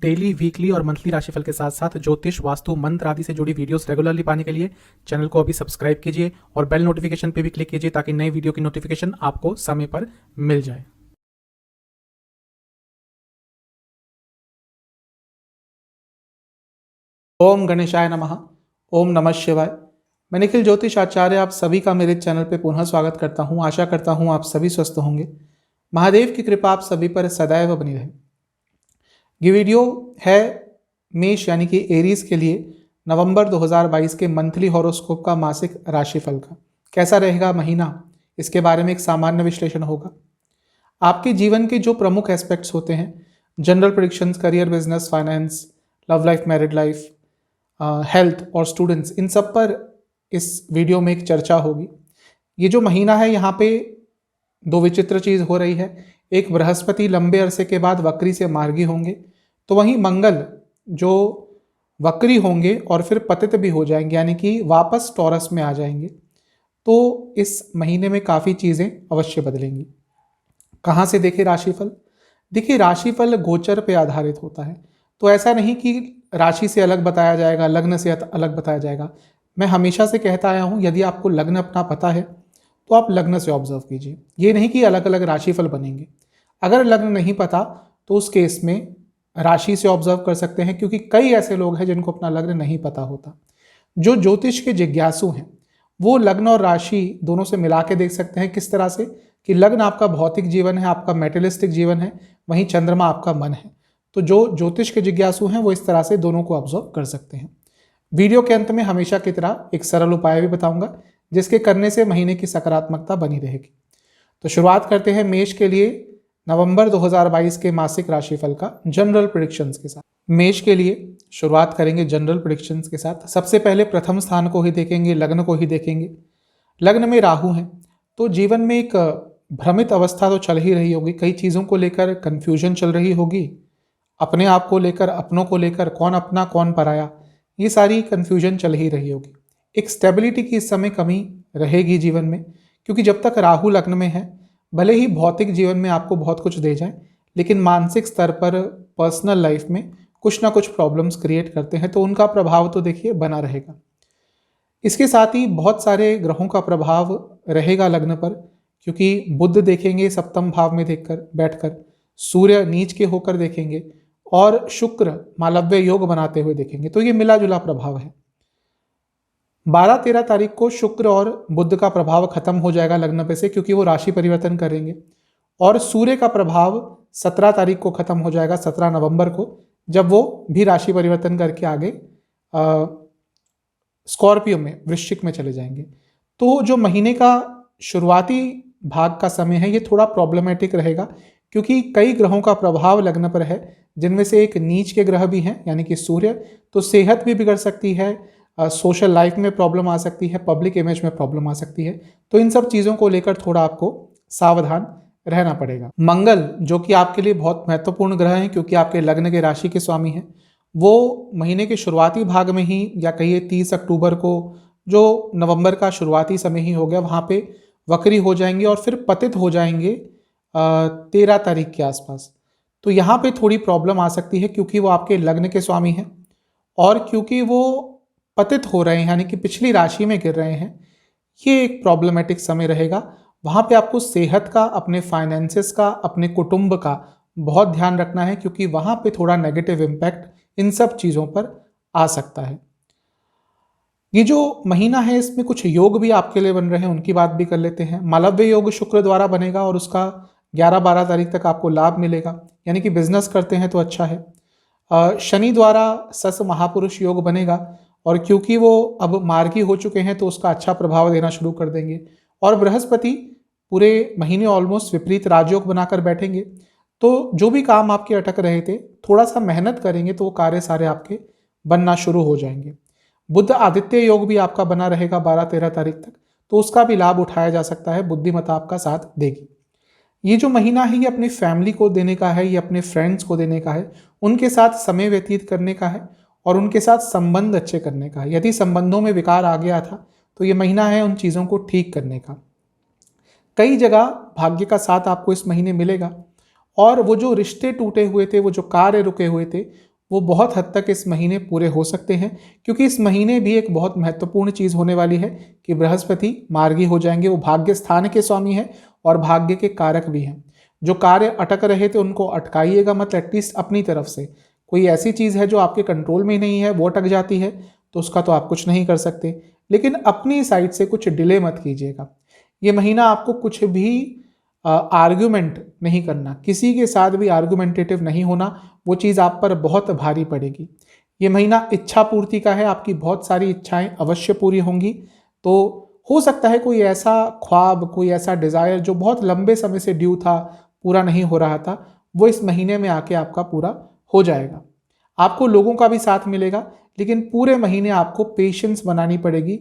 Daily, weekly और monthly राशिफल के साथ साथ ज्योतिष, वास्तु, मंत्र आदि से जुड़ी वीडियोस रेगुलरली पाने के लिए चैनल को अभी सब्सक्राइब कीजिए और बेल नोटिफिकेशन पे भी क्लिक कीजिए ताकि नई वीडियो की नोटिफिकेशन आपको समय पर मिल जाए। ओम गणेशाय नमः। ओम नमः शिवाय। मैं निखिल ज्योतिष आचार्य आप सभी का मेरे चैनल पे पुनः स्वागत करता हूँ। आशा करता हूँ आप सभी स्वस्थ होंगे। महादेव की कृपा आप सभी पर सदैव बनी रहे। ये वीडियो है मेष यानी कि एरीज के लिए नवंबर 2022 के मंथली हॉरोस्कोप का मासिक राशिफल का कैसा रहेगा महीना, इसके बारे में एक सामान्य विश्लेषण होगा। आपके जीवन के जो प्रमुख एस्पेक्ट्स होते हैं, general predictions, career, business, finance, love life, married life, health और स्टूडेंट्स, इन सब पर इस वीडियो में एक चर्चा होगी। ये जो महीना है यहाँ पे दो विचित्र चीज हो रही है। एक, बृहस्पति लंबे अरसे के बाद वक्री से मार्गी होंगे, तो वहीं मंगल जो वक्री होंगे और फिर पतित भी हो जाएंगे, यानी कि वापस टॉरस में आ जाएंगे। तो इस महीने में काफ़ी चीज़ें अवश्य बदलेंगी। कहाँ से देखें राशिफल? देखिए, राशिफल गोचर पे आधारित होता है, तो ऐसा नहीं कि राशि से अलग बताया जाएगा, लग्न से अलग बताया जाएगा। मैं हमेशा से कहता आया हूँ, यदि आपको लग्न अपना पता है तो आप लग्न से ऑब्जर्व कीजिए। ये नहीं कि अलग अलग राशिफल बनेंगे। अगर लग्न नहीं पता तो उस केस में राशि से ऑब्जर्व कर सकते हैं, क्योंकि कई ऐसे लोग हैं जिनको अपना लग्न नहीं पता होता। जो ज्योतिष के जिज्ञासु हैं वो लग्न और राशि दोनों से मिला के देख सकते हैं। किस तरह से कि लग्न आपका भौतिक जीवन है, आपका मेटेरियलिस्टिक जीवन है, वहीं चंद्रमा आपका मन है। तो जो ज्योतिष के जिज्ञासु हैं वो इस तरह से दोनों को ऑब्जर्व कर सकते हैं। वीडियो के अंत में हमेशा की तरह एक सरल उपाय भी बताऊंगा, जिसके करने से महीने की सकारात्मकता बनी रहेगी। तो शुरुआत करते हैं मेष के लिए नवंबर 2022 के मासिक राशिफल का जनरल प्रेडिक्शंस के साथ। मेष के लिए शुरुआत करेंगे जनरल प्रेडिक्शंस के साथ। सबसे पहले प्रथम स्थान को ही देखेंगे, लग्न को ही देखेंगे। लग्न में राहु हैं, तो जीवन में एक भ्रमित अवस्था तो चल ही रही होगी। कई चीज़ों को लेकर कंफ्यूजन चल रही होगी, अपने आप को लेकर, अपनों को लेकर, कौन अपना कौन पराया, ये सारी कंफ्यूजन चल ही रही होगी। एक स्टेबिलिटी की इस समय कमी रहेगी जीवन में, क्योंकि जब तक राहु लग्न में है, भले ही भौतिक जीवन में आपको बहुत कुछ दे जाए, लेकिन मानसिक स्तर पर, पर्सनल लाइफ में कुछ ना कुछ प्रॉब्लम्स क्रिएट करते हैं, तो उनका प्रभाव तो देखिए बना रहेगा। इसके साथ ही बहुत सारे ग्रहों का प्रभाव रहेगा लग्न पर, क्योंकि बुध देखेंगे सप्तम भाव में देखकर बैठकर, सूर्य नीच के होकर देखेंगे और शुक्र मालव्य योग बनाते हुए देखेंगे। तो ये मिला जुला प्रभाव है। 12-13 तारीख को शुक्र और बुध का प्रभाव खत्म हो जाएगा लग्न पे से, क्योंकि वो राशि परिवर्तन करेंगे। और सूर्य का प्रभाव 17 तारीख को खत्म हो जाएगा, 17 नवंबर को, जब वो भी राशि परिवर्तन करके आगे स्कॉर्पियो में, वृश्चिक में चले जाएंगे। तो जो महीने का शुरुआती भाग का समय है ये थोड़ा प्रॉब्लमेटिक रहेगा, क्योंकि कई ग्रहों का प्रभाव लग्न पर है, जिनमें से एक नीच के ग्रह भी हैं, यानी कि सूर्य। तो सेहत भी बिगड़ सकती है, सोशल लाइफ में प्रॉब्लम आ सकती है, पब्लिक इमेज में प्रॉब्लम आ सकती है। तो इन सब चीज़ों को लेकर थोड़ा आपको सावधान रहना पड़ेगा। मंगल, जो कि आपके लिए बहुत महत्वपूर्ण ग्रह हैं, क्योंकि आपके लग्न के राशि के स्वामी हैं, वो महीने के शुरुआती भाग में ही, या कहिए 30 अक्टूबर को, जो नवंबर का शुरुआती समय ही हो गया, वहाँ पे वक्री हो जाएंगे और फिर पतित हो जाएंगे 13 तारीख के आसपास। तो यहाँ पे थोड़ी प्रॉब्लम आ सकती है, क्योंकि वो आपके लग्न के स्वामी हैं और क्योंकि वो पतित हो रहे हैं, यानी कि पिछली राशि में गिर रहे हैं। ये एक प्रॉब्लमेटिक समय रहेगा। वहाँ पे आपको सेहत का, अपने फाइनेंसेस का, अपने कुटुंब का बहुत ध्यान रखना है, क्योंकि वहाँ पे थोड़ा नेगेटिव इम्पैक्ट इन सब चीज़ों पर आ सकता है। ये जो महीना है इसमें कुछ योग भी आपके लिए बन रहे हैं, उनकी बात भी कर लेते हैं। मालव्य योग शुक्र द्वारा बनेगा और उसका 11-12 तारीख तक आपको लाभ मिलेगा, यानी कि बिजनेस करते हैं तो अच्छा है। शनि द्वारा सस महापुरुष योग बनेगा, और क्योंकि वो अब मार्गी हो चुके हैं तो उसका अच्छा प्रभाव देना शुरू कर देंगे। और बृहस्पति पूरे महीने ऑलमोस्ट विपरीत राजयोग बनाकर बैठेंगे, तो जो भी काम आपके अटक रहे थे, थोड़ा सा मेहनत करेंगे तो वो कार्य सारे आपके बनना शुरू हो जाएंगे। बुध आदित्य योग भी आपका बना रहेगा 12-13 तारीख तक, तो उसका भी लाभ उठाया जा सकता है। बुद्धिमत्ता आपका साथ देगी। ये जो महीना है ये अपनी फैमिली को देने का है, ये अपने फ्रेंड्स को देने का है, उनके साथ समय व्यतीत करने का है और उनके साथ संबंध अच्छे करने का है। यदि संबंधों में विकार आ गया था तो ये महीना है उन चीज़ों को ठीक करने का। कई जगह भाग्य का साथ आपको इस महीने मिलेगा, और वो जो रिश्ते टूटे हुए थे, वो जो कार्य रुके हुए थे, वो बहुत हद तक इस महीने पूरे हो सकते हैं, क्योंकि इस महीने भी एक बहुत महत्वपूर्ण चीज़ होने वाली है कि बृहस्पति मार्गी हो जाएंगे। वो भाग्य स्थान के स्वामी है और भाग्य के कारक भी हैं। जो कार्य अटक रहे थे उनको अटकाइएगा, मतलब एटलीस्ट अपनी तरफ से। कोई ऐसी चीज़ है जो आपके कंट्रोल में नहीं है, वो अटक जाती है तो उसका तो आप कुछ नहीं कर सकते, लेकिन अपनी साइड से कुछ डिले मत कीजिएगा। ये महीना आपको कुछ भी आर्ग्यूमेंट नहीं करना, किसी के साथ भी आर्गुमेंटेटिव नहीं होना, वो चीज़ आप पर बहुत भारी पड़ेगी। ये महीना इच्छा पूर्ति का है, आपकी बहुत सारी इच्छाएं अवश्य पूरी होंगी। तो हो सकता है कोई ऐसा ख्वाब, कोई ऐसा डिज़ायर जो बहुत लंबे समय से ड्यू था, पूरा नहीं हो रहा था, वो इस महीने में आके आपका पूरा हो जाएगा। आपको लोगों का भी साथ मिलेगा, लेकिन पूरे महीने आपको पेशेंस बनानी पड़ेगी।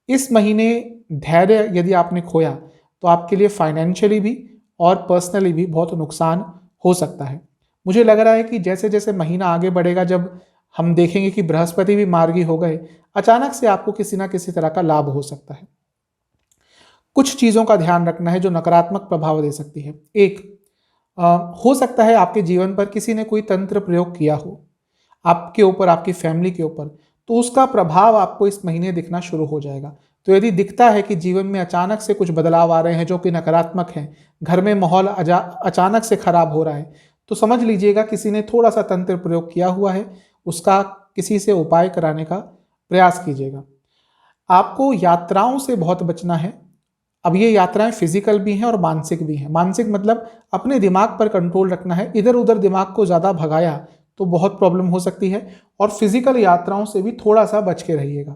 इस महीने धैर्य यदि आपने खोया तो आपके लिए फाइनेंशियली भी और पर्सनली भी बहुत नुकसान हो सकता है। मुझे लग रहा है कि जैसे जैसे महीना आगे बढ़ेगा, जब हम देखेंगे कि बृहस्पति भी मार्गी हो गए, अचानक से आपको किसी ना किसी तरह का लाभ हो सकता है। कुछ चीज़ों का ध्यान रखना है जो नकारात्मक प्रभाव दे सकती है। एक, हो सकता है आपके जीवन पर किसी ने कोई तंत्र प्रयोग किया हो आपके ऊपर, आपकी फैमिली के ऊपर, तो उसका प्रभाव आपको इस महीने दिखना शुरू हो जाएगा। तो यदि दिखता है कि जीवन में अचानक से कुछ बदलाव आ रहे हैं जो कि नकारात्मक हैं, घर में माहौल अचानक से खराब हो रहा है, तो समझ लीजिएगा किसी ने थोड़ा सा तंत्र प्रयोग किया हुआ है, उसका किसी से उपाय कराने का प्रयास कीजिएगा। आपको यात्राओं से बहुत बचना है। अब ये यात्राएं फिजिकल भी हैं और मानसिक भी हैं। मानसिक मतलब अपने दिमाग पर कंट्रोल रखना है, इधर उधर दिमाग को ज़्यादा भगाया तो बहुत प्रॉब्लम हो सकती है। और फिजिकल यात्राओं से भी थोड़ा सा बच के रहिएगा।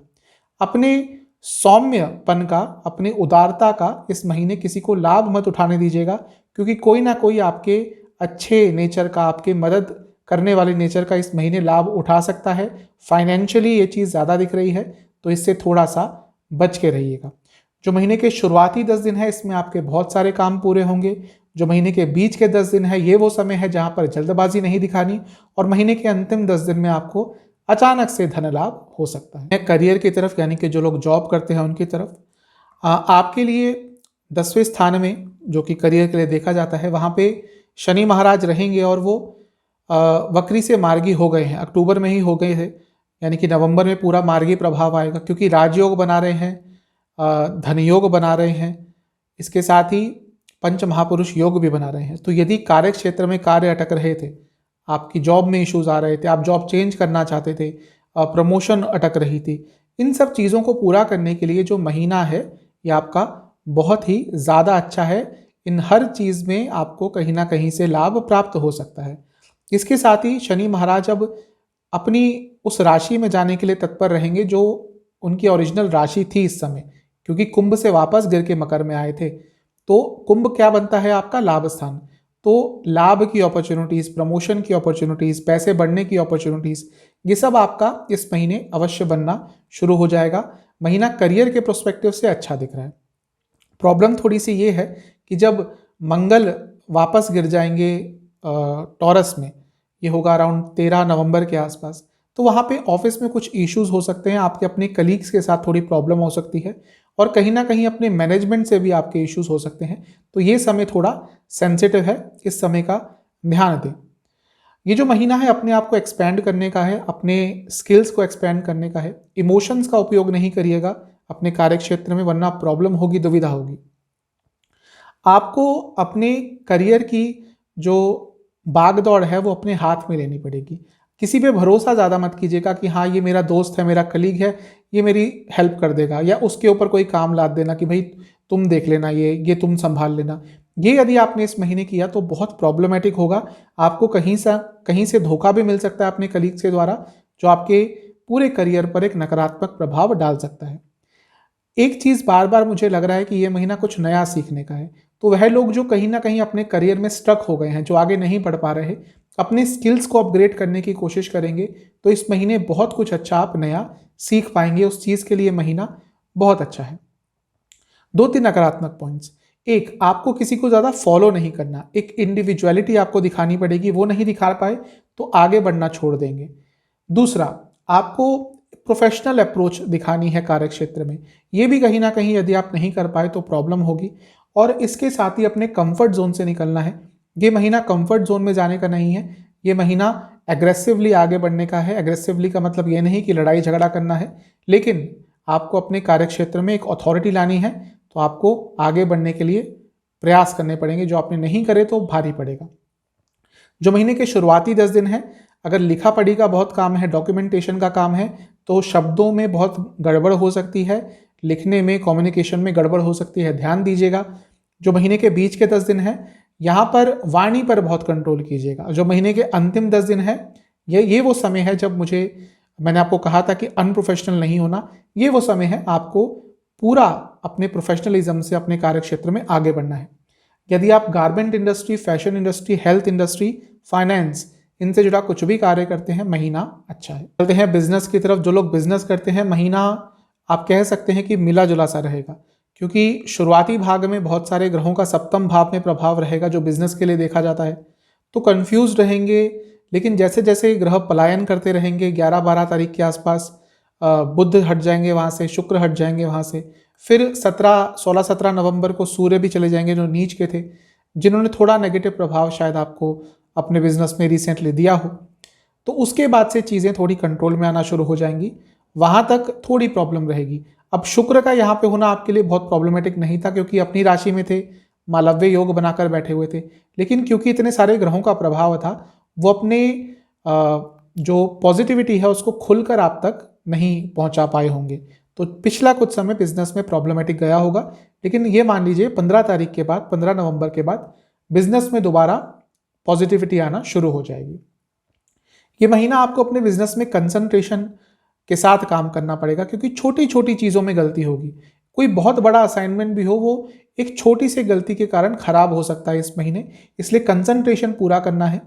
अपने सौम्यपन का, अपनी उदारता का इस महीने किसी को लाभ मत उठाने दीजिएगा, क्योंकि कोई ना कोई आपके अच्छे नेचर का, आपके मदद करने वाले नेचर का इस महीने लाभ उठा सकता है। फाइनेंशियली ये चीज़ ज़्यादा दिख रही है, तो इससे थोड़ा सा बच के रहिएगा। जो महीने के शुरुआती 10 दिन है, इसमें आपके बहुत सारे काम पूरे होंगे। जो महीने के बीच के 10 दिन है, ये वो समय है जहां पर जल्दबाजी नहीं दिखानी। और महीने के अंतिम 10 दिन में आपको अचानक से धन लाभ हो सकता है। करियर की तरफ, यानी कि जो लोग जॉब करते हैं उनकी तरफ, आपके लिए 10वें स्थान में, जो कि करियर के लिए देखा जाता है, वहां पे शनि महाराज रहेंगे और वो वक्री से मार्गी हो गए हैं। अक्टूबर में ही हो गए थे, यानी कि नवंबर में पूरा मार्गी प्रभाव आएगा, क्योंकि राजयोग बना रहे हैं, धन योग बना रहे हैं, इसके साथ ही पंच महापुरुष योग भी बना रहे हैं। तो यदि कार्य क्षेत्र में कार्य अटक रहे थे, आपकी जॉब में इश्यूज आ रहे थे, आप जॉब चेंज करना चाहते थे, प्रमोशन अटक रही थी, इन सब चीज़ों को पूरा करने के लिए जो महीना है ये आपका बहुत ही ज़्यादा अच्छा है। इन हर चीज़ में आपको कहीं ना कहीं से लाभ प्राप्त हो सकता है। इसके साथ ही शनि महाराज अब अपनी उस राशि में जाने के लिए तत्पर रहेंगे जो उनकी ओरिजिनल राशि थी इस समय, क्योंकि कुंभ से वापस गिर के मकर में आए थे। तो कुंभ क्या बनता है? आपका लाभ स्थान। तो लाभ की अपॉर्चुनिटीज़, प्रमोशन की अपॉर्चुनिटीज़, पैसे बढ़ने की अपॉर्चुनिटीज़, ये सब आपका इस महीने अवश्य बनना शुरू हो जाएगा। महीना करियर के प्रोस्पेक्टिव से अच्छा दिख रहा है। प्रॉब्लम थोड़ी सी ये है कि जब मंगल वापस गिर जाएंगे टॉरस में, ये होगा अराउंड 13 नवंबर के आसपास, तो वहाँ पे ऑफिस में कुछ इश्यूज हो सकते हैं, आपके अपने कलीग्स के साथ थोड़ी प्रॉब्लम हो सकती है, और कहीं ना कहीं अपने मैनेजमेंट से भी आपके इश्यूज हो सकते हैं। तो ये समय थोड़ा सेंसिटिव है, इस समय का ध्यान दें। ये जो महीना है अपने आप को एक्सपैंड करने का है, अपने स्किल्स को एक्सपैंड करने का है। इमोशंस का उपयोग नहीं करिएगा अपने कार्य क्षेत्र में, वरना प्रॉब्लम होगी, दुविधा होगी। आपको अपने करियर की जो भागदौड़ है वो अपने हाथ में लेनी पड़ेगी। किसी पे भरोसा ज़्यादा मत कीजिएगा कि हाँ ये मेरा दोस्त है, मेरा कलीग है, ये मेरी हेल्प कर देगा, या उसके ऊपर कोई काम लाद देना कि भाई तुम देख लेना, ये तुम संभाल लेना। ये यदि आपने इस महीने किया तो बहुत प्रॉब्लमेटिक होगा। आपको कहीं से धोखा भी मिल सकता है अपने कलीग्स के द्वारा, जो आपके पूरे करियर पर एक नकारात्मक प्रभाव डाल सकता है। एक चीज़ बार बार मुझे लग रहा है कि ये महीना कुछ नया सीखने का है। तो वह लोग जो कहीं ना कहीं अपने करियर में स्टक हो गए हैं, जो आगे नहीं बढ़ पा रहे, अपने स्किल्स को अपग्रेड करने की कोशिश करेंगे तो इस महीने बहुत कुछ अच्छा आप नया सीख पाएंगे। उस चीज़ के लिए महीना बहुत अच्छा है। 2-3 नकारात्मक पॉइंट्स। एक, आपको किसी को ज़्यादा फॉलो नहीं करना, एक इंडिविजुअलिटी आपको दिखानी पड़ेगी, वो नहीं दिखा पाए तो आगे बढ़ना छोड़ देंगे। दूसरा, आपको प्रोफेशनल अप्रोच दिखानी है कार्य क्षेत्र में, ये भी कहीं ना कहीं यदि आप नहीं कर पाए तो प्रॉब्लम होगी। और इसके साथ ही अपने कंफर्ट जोन से निकलना है। ये महीना कंफर्ट जोन में जाने का नहीं है, ये महीना एग्रेसिवली आगे बढ़ने का है। एग्रेसिवली का मतलब ये नहीं कि लड़ाई झगड़ा करना है, लेकिन आपको अपने कार्यक्षेत्र में एक अथॉरिटी लानी है, तो आपको आगे बढ़ने के लिए प्रयास करने पड़ेंगे। जो आपने नहीं करे तो भारी पड़ेगा। जो महीने के शुरुआती 10 दिन है, अगर लिखा पढ़ी का बहुत काम है, डॉक्यूमेंटेशन का काम है, तो शब्दों में बहुत गड़बड़ हो सकती है, लिखने में, कम्युनिकेशन में गड़बड़ हो सकती है, ध्यान दीजिएगा। जो महीने के बीच के 10 दिन है, यहाँ पर वाणी पर बहुत कंट्रोल कीजिएगा। जो महीने के अंतिम 10 दिन है, ये वो समय है जब मैंने आपको कहा था कि अनप्रोफेशनल नहीं होना। ये वो समय है आपको पूरा अपने प्रोफेशनलिज्म से अपने कार्यक्षेत्र में आगे बढ़ना है। यदि आप garment industry, fashion industry, health industry, finance, इनसे जुड़ा कुछ भी कार्य करते हैं, महीना अच्छा है। चलते हैं बिजनेस की तरफ। जो लोग बिजनेस करते हैं, महीना आप कह सकते हैं कि मिला जुला सा रहेगा, क्योंकि शुरुआती भाग में बहुत सारे ग्रहों का सप्तम भाव में प्रभाव रहेगा जो बिजनेस के लिए देखा जाता है, तो कंफ्यूज रहेंगे। लेकिन जैसे जैसे ग्रह पलायन करते रहेंगे, 11-12 तारीख के आसपास बुध हट जाएंगे वहाँ से, शुक्र हट जाएंगे वहाँ से, फिर 16-17 नवंबर को सूर्य भी चले जाएंगे जो नीच के थे, जिन्होंने थोड़ा नेगेटिव प्रभाव शायद आपको अपने बिजनेस में रिसेंटली दिया हो। तो उसके बाद से चीज़ें थोड़ी कंट्रोल में आना शुरू हो जाएंगी, वहाँ तक थोड़ी प्रॉब्लम रहेगी। अब शुक्र का यहाँ पे होना आपके लिए बहुत प्रॉब्लमेटिक नहीं था, क्योंकि अपनी राशि में थे, मालव्य योग बनाकर बैठे हुए थे। लेकिन क्योंकि इतने सारे ग्रहों का प्रभाव था, वो अपने जो पॉजिटिविटी है उसको खुलकर आप तक नहीं पहुंचा पाए होंगे। तो पिछला कुछ समय बिजनेस में प्रॉब्लमेटिक गया होगा, लेकिन ये मान लीजिए 15 तारीख के बाद, 15 नवंबर के बाद बिजनेस में दोबारा पॉजिटिविटी आना शुरू हो जाएगी। ये महीना आपको अपने बिजनेस में कंसंट्रेशन के साथ काम करना पड़ेगा, क्योंकि छोटी छोटी चीज़ों में गलती होगी। कोई बहुत बड़ा असाइनमेंट भी हो, वो एक छोटी सी गलती के कारण खराब हो सकता है इस महीने, इसलिए कंसंट्रेशन पूरा करना है।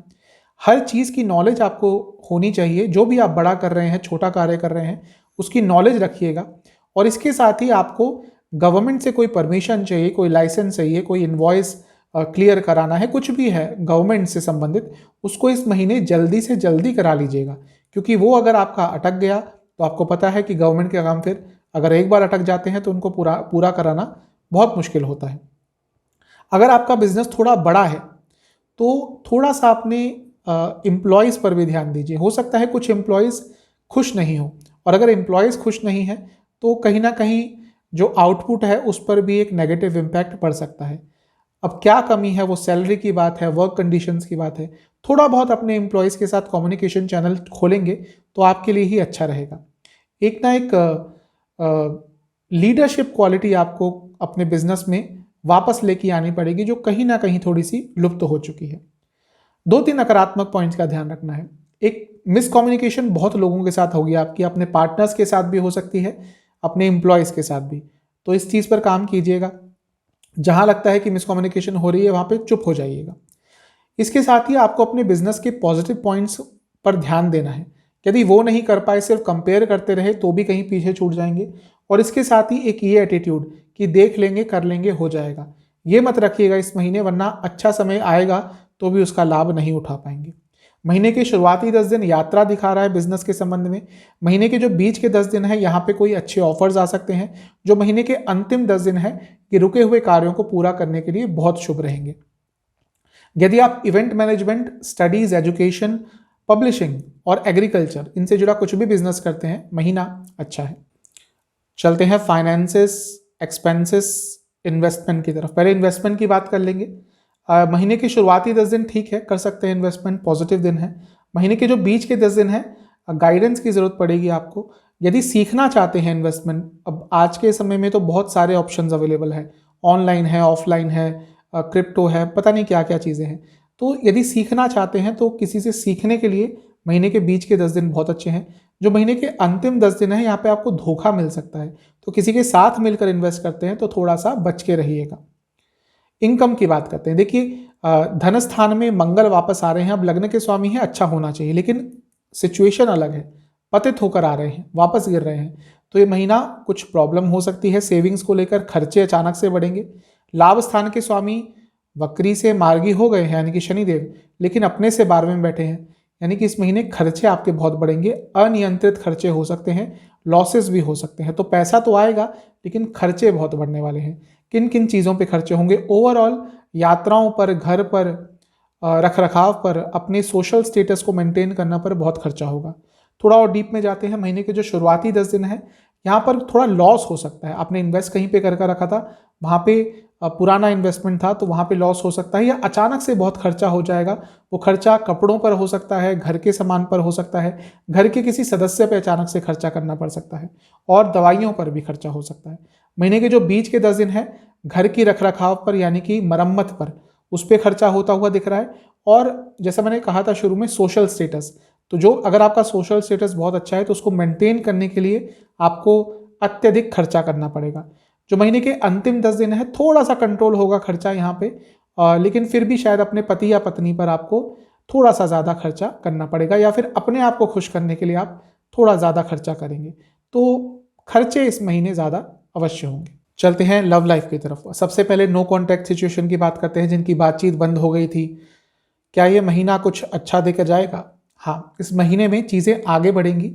हर चीज़ की नॉलेज आपको होनी चाहिए। जो भी आप बड़ा कर रहे हैं, छोटा कार्य कर रहे हैं, उसकी नॉलेज रखिएगा। और इसके साथ ही आपको गवर्नमेंट से कोई परमिशन चाहिए, कोई लाइसेंस चाहिए, कोई इनवॉइस क्लियर कराना है, कुछ भी है गवर्नमेंट से संबंधित, उसको इस महीने जल्दी से जल्दी करा लीजिएगा। क्योंकि वो अगर आपका अटक गया तो आपको पता है कि गवर्नमेंट के काम फिर अगर एक बार अटक जाते हैं तो उनको पूरा कराना बहुत मुश्किल होता है। अगर आपका बिजनेस थोड़ा बड़ा है तो थोड़ा सा अपने एम्प्लॉयज़ पर भी ध्यान दीजिए। हो सकता है कुछ एम्प्लॉयज़ खुश नहीं हो, और अगर एम्प्लॉयज़ खुश नहीं है तो कहीं ना कहीं जो आउटपुट है उस पर भी एक नेगेटिव इम्पैक्ट पड़ सकता है। अब क्या कमी है, वो सैलरी की बात है, वर्क कंडीशंस की बात है। थोड़ा बहुत अपने एम्प्लॉयज़ के साथ कम्युनिकेशन चैनल खोलेंगे तो आपके लिए ही अच्छा रहेगा। एक ना एक लीडरशिप क्वालिटी आपको अपने बिजनेस में वापस लेके आनी पड़ेगी, जो कहीं ना कहीं थोड़ी सी लुप्त हो चुकी है। 2-3 नकारात्मक पॉइंट्स का ध्यान रखना है। एक मिसकम्युनिकेशन बहुत लोगों के साथ होगी आपकी, अपने पार्टनर्स के साथ भी हो सकती है, अपने एम्प्लॉयज़ के साथ भी। तो इस चीज़ पर काम कीजिएगा। जहां लगता है कि मिसकम्युनिकेशन हो रही है वहां पे चुप हो जाइएगा। इसके साथ ही आपको अपने बिजनेस के पॉजिटिव पॉइंट्स पर ध्यान देना है। यदि वो नहीं कर पाए, सिर्फ कंपेयर करते रहे, तो भी कहीं पीछे छूट जाएंगे। और इसके साथ ही एक ये एटीट्यूड कि देख लेंगे, कर लेंगे, हो जाएगा, ये मत रखिएगा इस महीने, वरना अच्छा समय आएगा तो भी उसका लाभ नहीं उठा पाएंगे। महीने के शुरुआती 10 दिन यात्रा दिखा रहा है बिजनेस के संबंध में। महीने के जो बीच के 10 दिन है, यहाँ पे कोई अच्छे ऑफर्स आ सकते हैं। जो महीने के अंतिम 10 दिन है, कि रुके हुए कार्यों को पूरा करने के लिए बहुत शुभ रहेंगे। यदि आप event management, studies, education, publishing और एग्रीकल्चर, इनसे जुड़ा कुछ भी बिजनेस करते हैं, महीना अच्छा है। चलते हैं फाइनेंसेस, एक्सपेंसेस, इन्वेस्टमेंट की तरफ। पहले इन्वेस्टमेंट की बात कर लेंगे। महीने के शुरुआती 10 दिन ठीक है, कर सकते हैं इन्वेस्टमेंट, पॉजिटिव दिन है। महीने के जो बीच के 10 दिन है, गाइडेंस की ज़रूरत पड़ेगी आपको। यदि सीखना चाहते हैं इन्वेस्टमेंट, अब आज के समय में तो बहुत सारे ऑप्शंस अवेलेबल है, ऑनलाइन है, ऑफलाइन है, क्रिप्टो है, पता नहीं क्या क्या चीज़ें हैं। तो यदि सीखना चाहते हैं तो किसी से सीखने के लिए महीने के बीच के 10 दिन बहुत अच्छे हैं। जो महीने के अंतिम 10 दिन है, यहाँ पे आपको धोखा मिल सकता है, तो किसी के साथ मिलकर इन्वेस्ट करते हैं तो थोड़ा सा बच के रहिएगा। इनकम की बात करते हैं। देखिए, धन स्थान में मंगल वापस आ रहे हैं। अब लग्न के स्वामी हैं, अच्छा होना चाहिए, लेकिन सिचुएशन अलग है, पतित होकर आ रहे हैं, वापस गिर रहे हैं। तो ये महीना कुछ प्रॉब्लम हो सकती है। सेविंग्स को लेकर खर्चे अचानक से बढ़ेंगे। लाभ स्थान के स्वामी वक्री से मार्गी हो गए हैं, यानी कि शनिदेव, लेकिन अपने से 12वें में बैठे हैं, यानी कि इस महीने खर्चे आपके बहुत बढ़ेंगे। अनियंत्रित खर्चे हो सकते हैं, लॉसेस भी हो सकते हैं। तो पैसा तो आएगा, लेकिन खर्चे बहुत बढ़ने वाले हैं। किन किन चीज़ों पे खर्चे होंगे? ओवरऑल यात्राओं पर, घर पर, रख रखाव पर, अपने सोशल स्टेटस को मेंटेन करना पर बहुत खर्चा होगा। थोड़ा और डीप में जाते हैं, महीने के जो शुरुआती 10 दिन है यहाँ पर थोड़ा लॉस हो सकता है। आपने इन्वेस्ट कहीं पे करके रखा था, वहाँ पे पुराना इन्वेस्टमेंट था तो वहाँ पे लॉस हो सकता है, या अचानक से बहुत खर्चा हो जाएगा। वो खर्चा कपड़ों पर हो सकता है, घर के सामान पर हो सकता है, घर के किसी सदस्य पे अचानक से खर्चा करना पड़ सकता है, और दवाइयों पर भी खर्चा हो सकता है। महीने के जो बीच के 10 दिन है घर की रखरखाव पर यानी कि मरम्मत पर, उस पर खर्चा होता हुआ दिख रहा है। और जैसा मैंने कहा था शुरू में, सोशल स्टेटस, तो जो अगर आपका सोशल स्टेटस बहुत अच्छा है तो उसको मेंटेन करने के लिए आपको अत्यधिक खर्चा करना पड़ेगा। जो महीने के अंतिम 10 दिन है थोड़ा सा कंट्रोल होगा खर्चा यहाँ पे, लेकिन फिर भी शायद अपने पति या पत्नी पर आपको थोड़ा सा ज़्यादा खर्चा करना पड़ेगा, या फिर अपने आप को खुश करने के लिए आप थोड़ा ज़्यादा खर्चा करेंगे, तो खर्चे इस महीने ज़्यादा अवश्य होंगे। चलते हैं लव लाइफ की तरफ। सबसे पहले नो कॉन्टैक्ट सिचुएशन की बात करते हैं, जिनकी बातचीत बंद हो गई थी। क्या ये महीना कुछ अच्छा देकर जाएगा? हाँ, इस महीने में चीज़ें आगे बढ़ेंगी।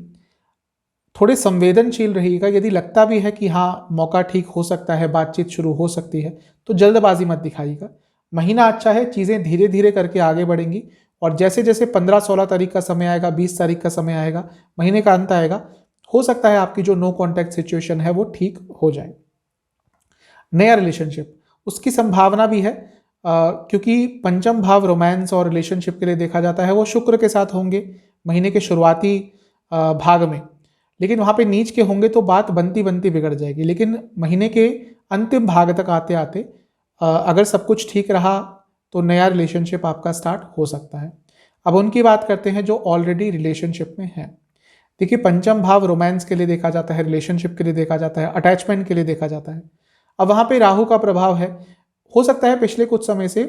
थोड़े संवेदनशील रहिएगा। यदि लगता भी है कि हाँ मौका ठीक हो सकता है, बातचीत शुरू हो सकती है, तो जल्दबाजी मत दिखाइएगा। महीना अच्छा है, चीज़ें धीरे धीरे करके आगे बढ़ेंगी, और जैसे जैसे 15-16 तारीख का समय आएगा, 20 तारीख का समय आएगा, महीने का अंत आएगा, हो सकता है आपकी जो नो कॉन्टैक्ट सिचुएशन है वो ठीक हो जाए। नया रिलेशनशिप, उसकी संभावना भी है, क्योंकि पंचम भाव रोमांस और रिलेशनशिप के लिए देखा जाता है, वो शुक्र के साथ होंगे महीने के शुरुआती भाग में, लेकिन वहाँ पे नीच के होंगे तो बात बनती बनती बिगड़ जाएगी। लेकिन महीने के अंतिम भाग तक आते आते अगर सब कुछ ठीक रहा तो नया रिलेशनशिप आपका स्टार्ट हो सकता है। अब उनकी बात करते हैं जो ऑलरेडी रिलेशनशिप में है। देखिए, पंचम भाव रोमांस के लिए देखा जाता है, रिलेशनशिप के लिए देखा जाता है, अटैचमेंट के लिए देखा जाता है। अब वहाँ पे राहु का प्रभाव है। हो सकता है पिछले कुछ समय से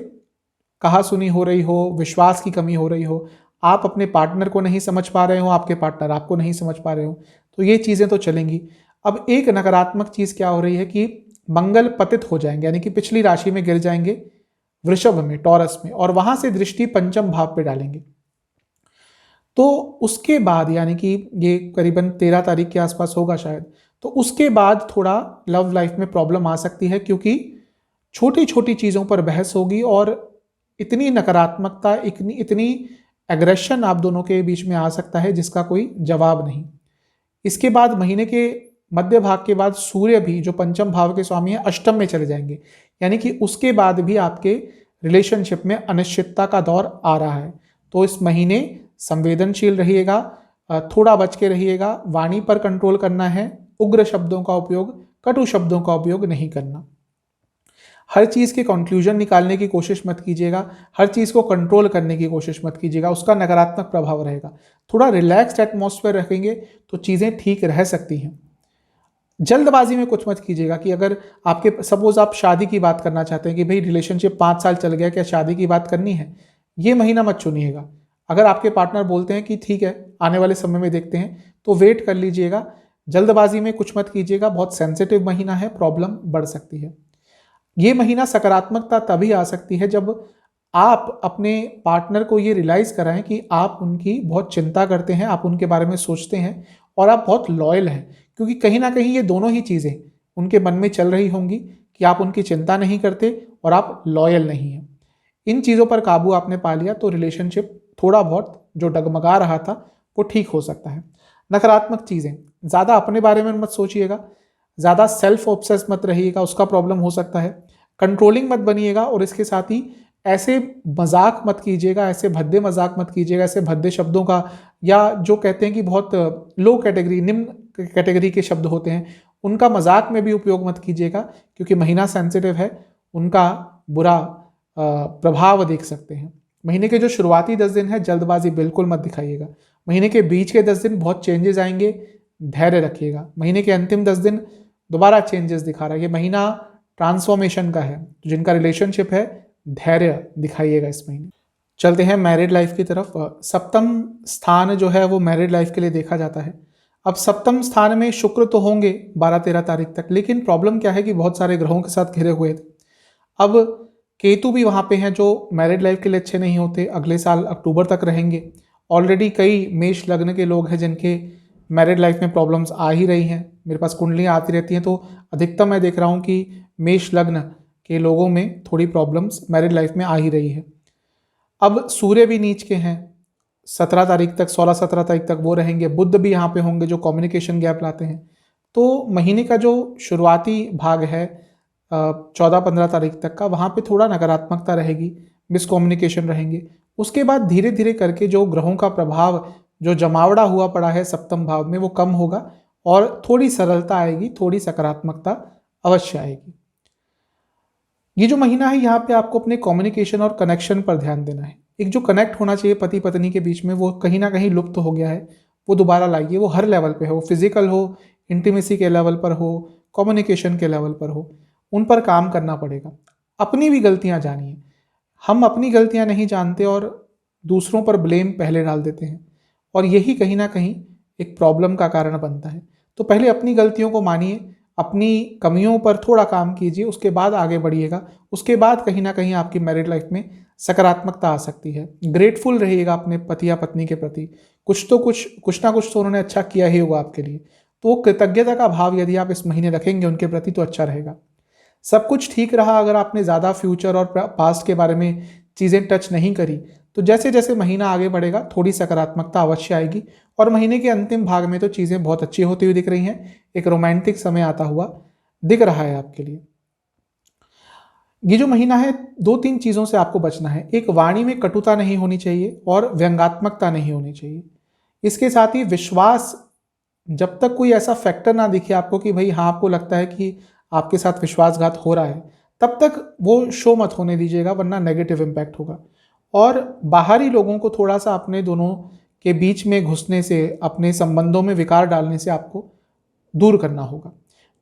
कहा सुनी हो रही हो, विश्वास की कमी हो रही हो, आप अपने पार्टनर को नहीं समझ पा रहे हो, आपके पार्टनर आपको नहीं समझ पा रहे हो, तो ये चीज़ें तो चलेंगी। अब एक नकारात्मक चीज़ क्या हो रही है कि मंगल पतित हो जाएंगे, यानी कि पिछली राशि में गिर जाएंगे, वृषभ में, टॉरस में, और वहां से दृष्टि पंचम भाव पे डालेंगे। तो उसके बाद यानी कि ये करीबन 13 तारीख के आसपास होगा शायद, तो उसके बाद थोड़ा लव लाइफ में प्रॉब्लम आ सकती है, क्योंकि छोटी छोटी चीज़ों पर बहस होगी और इतनी नकारात्मकता, इतनी एग्रेशन आप दोनों के बीच में आ सकता है जिसका कोई जवाब नहीं। इसके बाद महीने के मध्य भाग के बाद सूर्य भी, जो पंचम भाव के स्वामी है, अष्टम में चले जाएंगे, यानी कि उसके बाद भी आपके रिलेशनशिप में अनिश्चितता का दौर आ रहा है। तो इस महीने संवेदनशील रहिएगा, थोड़ा बच के रहिएगा, वाणी पर कंट्रोल करना है, उग्र शब्दों का उपयोग, कटु शब्दों का उपयोग नहीं करना। हर चीज़ के कंक्लूजन निकालने की कोशिश मत कीजिएगा, हर चीज़ को कंट्रोल करने की कोशिश मत कीजिएगा, उसका नकारात्मक प्रभाव रहेगा। थोड़ा रिलैक्स्ड एटमॉस्फेयर रखेंगे तो चीज़ें ठीक रह सकती हैं। जल्दबाजी में कुछ मत कीजिएगा कि अगर आपके सपोज आप शादी की बात करना चाहते हैं कि भाई रिलेशनशिप 5 साल चल गया, क्या शादी की बात करनी है, ये महीना मत चुनिएगा। अगर आपके पार्टनर बोलते हैं कि ठीक है आने वाले समय में देखते हैं, तो वेट कर लीजिएगा। जल्दबाजी में कुछ मत कीजिएगा, बहुत सेंसिटिव महीना है, प्रॉब्लम बढ़ सकती है। ये महीना सकारात्मकता तभी आ सकती है जब आप अपने पार्टनर को ये रियलाइज़ कराएं कि आप उनकी बहुत चिंता करते हैं, आप उनके बारे में सोचते हैं और आप बहुत लॉयल हैं, क्योंकि कहीं ना कहीं ये दोनों ही चीज़ें उनके मन में चल रही होंगी कि आप उनकी चिंता नहीं करते और आप लॉयल नहीं हैं। इन चीज़ों पर काबू आपने पा लिया तो रिलेशनशिप थोड़ा बहुत जो डगमगा रहा था वो ठीक हो सकता है। नकारात्मक चीज़ें, ज़्यादा अपने बारे में मत सोचिएगा, ज़्यादा सेल्फ ऑब्सेस मत रहिएगा, उसका प्रॉब्लम हो सकता है। कंट्रोलिंग मत बनिएगा, और इसके साथ ही ऐसे मजाक मत कीजिएगा, ऐसे भद्दे मजाक मत कीजिएगा, ऐसे भद्दे शब्दों का, या जो कहते हैं कि बहुत लो कैटेगरी, निम्न कैटेगरी के शब्द होते हैं, उनका मजाक में भी उपयोग मत कीजिएगा, क्योंकि महीना सेंसिटिव है, उनका बुरा प्रभाव देख सकते हैं। महीने के जो शुरुआती 10 दिन है जल्दबाजी बिल्कुल मत दिखाइएगा। महीने के बीच के 10 दिन बहुत चेंजेस आएंगे, धैर्य रखिएगा। महीने के अंतिम 10 दिन दोबारा चेंजेस दिखा रहा है, ये महीना ट्रांसफॉर्मेशन का है। तो जिनका रिलेशनशिप है धैर्य दिखाइएगा इस महीने। चलते हैं मैरिड लाइफ की तरफ। सप्तम स्थान जो है वो मैरिड लाइफ के लिए देखा जाता है। अब सप्तम स्थान में शुक्र तो होंगे 12-13 तारीख तक, लेकिन प्रॉब्लम क्या है कि बहुत सारे ग्रहों के साथ घिरे हुए थे। अब केतु भी वहाँ पे हैं जो मैरिड लाइफ के लिए अच्छे नहीं होते, अगले साल अक्टूबर तक रहेंगे। ऑलरेडी कई मेष लग्न के लोग हैं जिनके मैरिड लाइफ में प्रॉब्लम्स आ ही रही हैं। मेरे पास कुंडलियाँ आती रहती हैं, तो अधिकतम मैं देख रहा हूँ कि मेष लग्न के लोगों में थोड़ी प्रॉब्लम्स मैरिड लाइफ में आ ही रही है। अब सूर्य भी नीच के हैं 17 तारीख तक, 16-17 तारीख तक वो रहेंगे। बुध भी यहाँ पे होंगे जो कम्युनिकेशन गैप लाते हैं। तो महीने का जो शुरुआती भाग है 14-15 तारीख तक का, वहाँ पे थोड़ा नकारात्मकता रहेगी, मिसकम्युनिकेशन रहेंगे। उसके बाद धीरे धीरे करके जो ग्रहों का प्रभाव जो जमावड़ा हुआ पड़ा है सप्तम भाव में वो कम होगा और थोड़ी सरलता आएगी, थोड़ी सकारात्मकता अवश्य आएगी। ये जो महीना है यहाँ पे आपको अपने कम्युनिकेशन और कनेक्शन पर ध्यान देना है। एक जो कनेक्ट होना चाहिए पति पत्नी के बीच में वो कहीं ना कहीं लुप्त हो गया है, वो दोबारा लाइए। वो हर लेवल पे हो, फिजिकल हो, इंटीमेसी के लेवल पर हो, कम्युनिकेशन के लेवल पर हो, उन पर काम करना पड़ेगा। अपनी भी गलतियां जानिए। हम अपनी गलतियां नहीं जानते और दूसरों पर ब्लेम पहले डाल देते हैं और यही कहीं ना कहीं एक प्रॉब्लम का कारण बनता है। तो पहले अपनी गलतियों को मानिए, अपनी कमियों पर थोड़ा काम कीजिए, उसके बाद आगे बढ़िएगा। उसके बाद कहीं ना कहीं आपकी मैरिड लाइफ में सकारात्मकता आ सकती है। ग्रेटफुल रहिएगा अपने पति या पत्नी के प्रति। कुछ ना कुछ तो उन्होंने अच्छा किया ही होगा आपके लिए। तो कृतज्ञता का भाव यदि आप इस महीने रखेंगे उनके प्रति तो अच्छा रहेगा। सब कुछ ठीक रहा अगर आपने ज़्यादा फ्यूचर और पास्ट के बारे में चीज़ें टच नहीं करी, तो जैसे जैसे महीना आगे बढ़ेगा थोड़ी सकारात्मकता अवश्य आएगी और महीने के अंतिम भाग में तो चीज़ें बहुत अच्छी होती हुई दिख रही हैं। एक रोमांटिक समय आता हुआ दिख रहा है आपके लिए। ये जो महीना है 2-3 चीज़ों से आपको बचना है। एक, वाणी में कटुता नहीं होनी चाहिए और व्यंग्यात्मकता नहीं होनी चाहिए। इसके साथ ही विश्वास, जब तक कोई ऐसा फैक्टर ना दिखे आपको कि भाई हाँ आपको लगता है कि आपके साथ विश्वासघात हो रहा है, तब तक वो शो मत होने दीजिएगा वरना नेगेटिव इम्पैक्ट होगा। और बाहरी लोगों को थोड़ा सा अपने दोनों के बीच में घुसने से, अपने संबंधों में विकार डालने से आपको दूर करना होगा।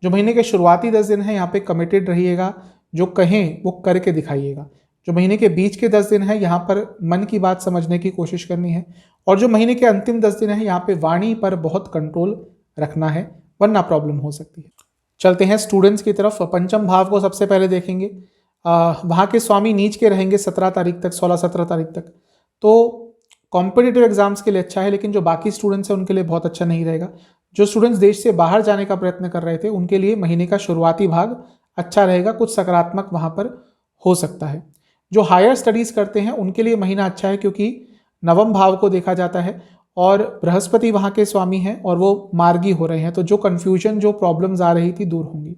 जो महीने के शुरुआती 10 दिन हैं यहाँ पे कमिटेड रहिएगा, जो कहें वो करके दिखाइएगा। जो महीने के बीच के 10 दिन हैं यहाँ पर मन की बात समझने की कोशिश करनी है और जो महीने के अंतिम 10 दिन हैं यहाँ पे वाणी पर बहुत कंट्रोल रखना है वरना प्रॉब्लम हो सकती है। चलते हैं स्टूडेंट्स की तरफ। पंचम भाव को सबसे पहले देखेंगे। वहाँ के स्वामी नीच के रहेंगे 17 तारीख तक, 16-17 तारीख तक। तो कॉम्पिटिटिव एग्जाम्स के लिए अच्छा है, लेकिन जो बाकी स्टूडेंट्स हैं उनके लिए बहुत अच्छा नहीं रहेगा। जो स्टूडेंट्स देश से बाहर जाने का प्रयत्न कर रहे थे उनके लिए महीने का शुरुआती भाग अच्छा रहेगा, कुछ सकारात्मक वहाँ पर हो सकता है। जो हायर स्टडीज़ करते हैं उनके लिए महीना अच्छा है क्योंकि नवम भाव को देखा जाता है और बृहस्पति वहाँ के स्वामी हैं और वो मार्गी हो रहे हैं, तो जो कन्फ्यूजन, जो प्रॉब्लम्स आ रही थी दूर होंगी।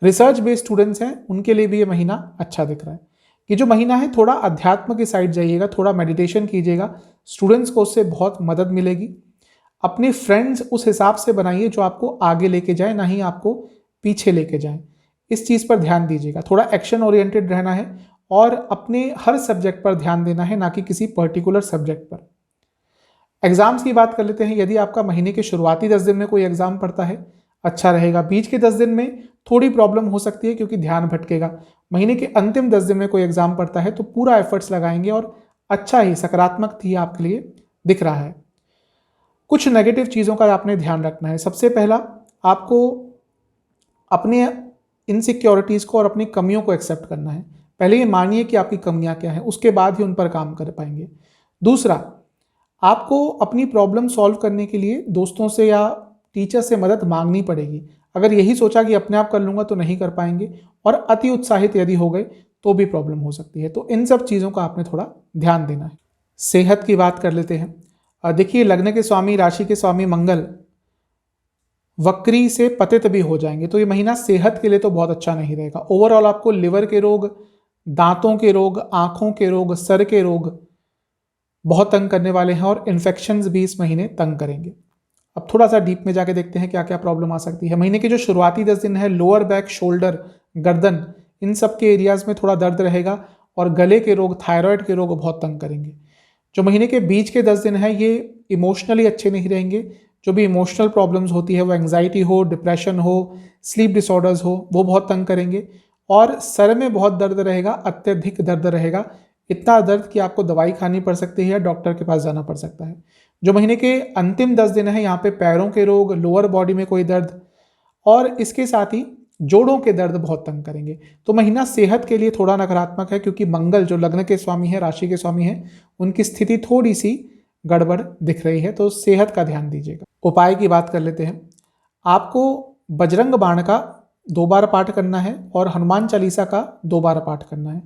रिसर्च बेस्ड स्टूडेंट्स हैं उनके लिए भी ये महीना अच्छा दिख रहा है। ये जो महीना है थोड़ा अध्यात्म की साइड जाइएगा, थोड़ा मेडिटेशन कीजिएगा, स्टूडेंट्स को उससे बहुत मदद मिलेगी। अपने फ्रेंड्स उस हिसाब से बनाइए जो आपको आगे लेके जाए, ना ही आपको पीछे लेके जाए। इस चीज़ पर ध्यान दीजिएगा। थोड़ा एक्शन ओरिएंटेड रहना है और अपने हर सब्जेक्ट पर ध्यान देना है, ना कि किसी पर्टिकुलर सब्जेक्ट पर। एग्जाम्स की बात कर लेते हैं। यदि आपका महीने के शुरुआती 10 दिन में कोई एग्जाम पड़ता है अच्छा रहेगा। बीच के 10 दिन में थोड़ी प्रॉब्लम हो सकती है क्योंकि ध्यान भटकेगा। महीने के अंतिम 10 दिन में कोई एग्जाम पड़ता है तो पूरा एफर्ट्स लगाएंगे और अच्छा ही, सकारात्मक ही आपके लिए दिख रहा है। कुछ नेगेटिव चीज़ों का आपने ध्यान रखना है। सबसे पहला, आपको अपने इनसिक्योरिटीज़ को और अपनी कमियों को एक्सेप्ट करना है। पहले ये मानिए कि आपकी कमियां क्या हैं, उसके बाद ही उन पर काम कर पाएंगे। दूसरा, आपको अपनी प्रॉब्लम सॉल्व करने के लिए दोस्तों से या टीचर से मदद मांगनी पड़ेगी। अगर यही सोचा कि अपने आप कर लूँगा तो नहीं कर पाएंगे और अति उत्साहित यदि हो गए तो भी प्रॉब्लम हो सकती है। तो इन सब चीज़ों का आपने थोड़ा ध्यान देना है। सेहत की बात कर लेते हैं। देखिए, लग्न के स्वामी, राशि के स्वामी मंगल वक्री से पतित भी हो जाएंगे, तो ये महीना सेहत के लिए तो बहुत अच्छा नहीं रहेगा। ओवरऑल आपको लिवर के रोग, दांतों के रोग, आंखों के रोग, सर के रोग बहुत तंग करने वाले हैं और इन्फेक्शंस भी इस महीने तंग करेंगे। अब थोड़ा सा डीप में जाके देखते हैं क्या क्या प्रॉब्लम आ सकती है। महीने के जो शुरुआती 10 दिन है, लोअर बैक, शोल्डर, गर्दन, इन सब के एरियाज में थोड़ा दर्द रहेगा और गले के रोग, थायराइड के रोग बहुत तंग करेंगे। जो महीने के बीच के 10 दिन है ये इमोशनली अच्छे नहीं रहेंगे। जो भी इमोशनल प्रॉब्लम्स होती है, वो एंग्जाइटी हो, डिप्रेशन हो, स्लीप डिसऑर्डर्स हो, वो बहुत तंग करेंगे। और सर में बहुत दर्द रहेगा, अत्यधिक दर्द रहेगा, इतना दर्द कि आपको दवाई खानी पड़ सकती है या डॉक्टर के पास जाना पड़ सकता है। जो महीने के अंतिम 10 दिन है, यहाँ पे पैरों के रोग, लोअर बॉडी में कोई दर्द और इसके साथ ही जोड़ों के दर्द बहुत तंग करेंगे। तो महीना सेहत के लिए थोड़ा नकारात्मक है क्योंकि मंगल जो लग्न के स्वामी है, राशि के स्वामी है, उनकी स्थिति थोड़ी सी गड़बड़ दिख रही है, तो सेहत का ध्यान दीजिएगा। उपाय की बात कर लेते हैं। आपको बजरंग बाण का 2 बार पाठ करना है और हनुमान चालीसा का 2 बार पाठ करना है।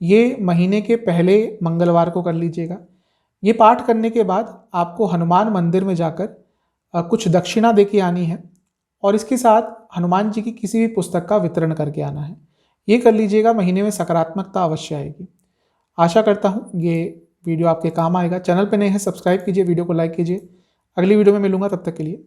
ये महीने के पहले मंगलवार को कर लीजिएगा। ये पाठ करने के बाद आपको हनुमान मंदिर में जाकर कुछ दक्षिणा दे के आनी है और इसके साथ हनुमान जी की किसी भी पुस्तक का वितरण करके आना है। ये कर लीजिएगा, महीने में सकारात्मकता अवश्य आएगी। आशा करता हूँ ये वीडियो आपके काम आएगा। चैनल पे नए हैं सब्सक्राइब कीजिए, वीडियो को लाइक कीजिए। अगली वीडियो में मिलूंगा, तब तक के लिए।